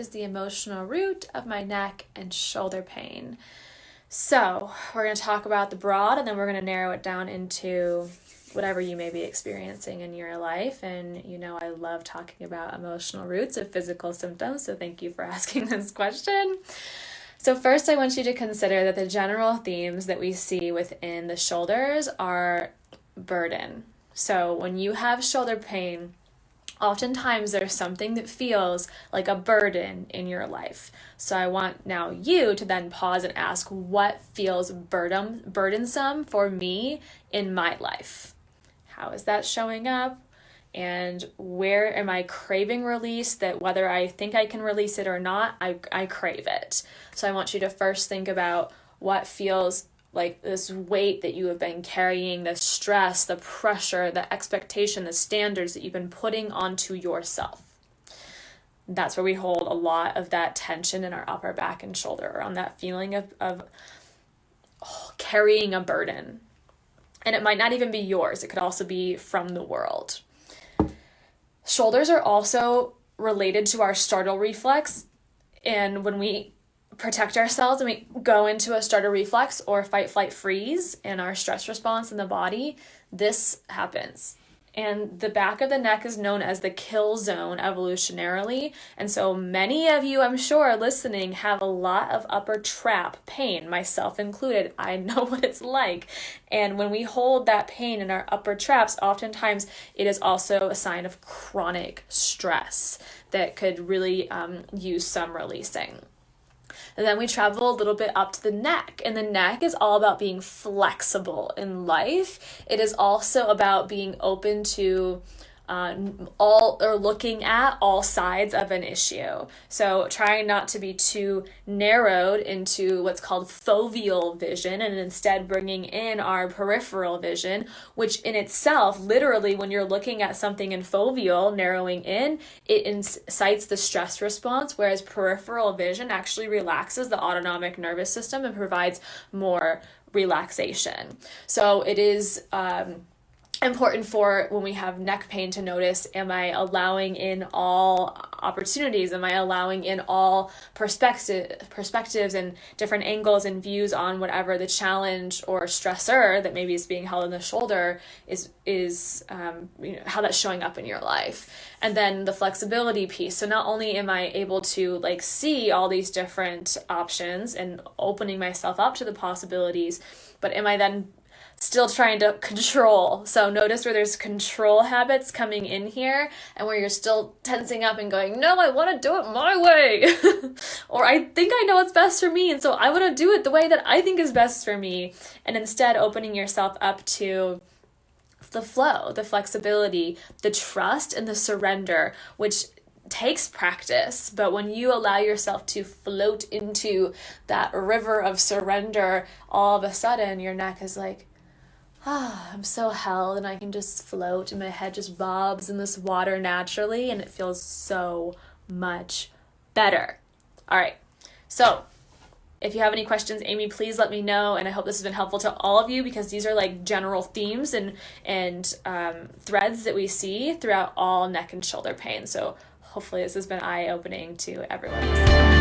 is the emotional root of my neck and shoulder pain? So we're going to talk about the broad, and then we're going to narrow it down into whatever you may be experiencing in your life. And I love talking about emotional roots of physical symptoms, so thank you for asking this question. So first, I want you to consider that the general themes that we see within the shoulders are burden. So when you have shoulder pain, oftentimes there's something that feels like a burden in your life. So I want now you to then pause and ask, what feels burdensome for me in my life? How is that showing up? And where am I craving release, that whether I think I can release it or not, I crave it. So I want you to first think about what feels like this weight that you have been carrying, the stress, the pressure, the expectation, the standards that you've been putting onto yourself. That's where we hold a lot of that tension in our upper back and shoulder, around that feeling of carrying a burden. And it might not even be yours. It could also be from the world. Shoulders are also related to our startle reflex. And when we protect ourselves and we go into a startle reflex or fight, flight, freeze in our stress response in the body, this happens. And the back of the neck is known as the kill zone evolutionarily. And so many of you, I'm sure, listening have a lot of upper trap pain, myself included. I know what it's like. And when we hold that pain in our upper traps, oftentimes it is also a sign of chronic stress that could really use some releasing. And then we travel a little bit up to the neck, and the neck is all about being flexible in life. It is also about being open to looking at all sides of an issue. So trying not to be too narrowed into what's called foveal vision, and instead bringing in our peripheral vision, which in itself, literally, when you're looking at something in foveal, narrowing in, it incites the stress response, whereas peripheral vision actually relaxes the autonomic nervous system and provides more relaxation. So it is important for when we have neck pain to notice, am I allowing in all opportunities? Am I allowing in all perspectives and different angles and views on whatever the challenge or stressor that maybe is being held in the shoulder is how that's showing up in your life. And then the flexibility piece. So not only am I able to see all these different options and opening myself up to the possibilities, but am I then still trying to control? So notice where there's control habits coming in here, and where you're still tensing up and going, no, I want to do it my way. Or I think I know what's best for me, and so I want to do it the way that I think is best for me. And instead opening yourself up to the flow, the flexibility, the trust, and the surrender, which takes practice. But when you allow yourself to float into that river of surrender, all of a sudden your neck is like, I'm so held, and I can just float, and my head just bobs in this water naturally, and it feels so much better. All right. So if you have any questions, Amy, please let me know. And I hope this has been helpful to all of you, because these are general themes and threads that we see throughout all neck and shoulder pain. So hopefully this has been eye-opening to everyone listening.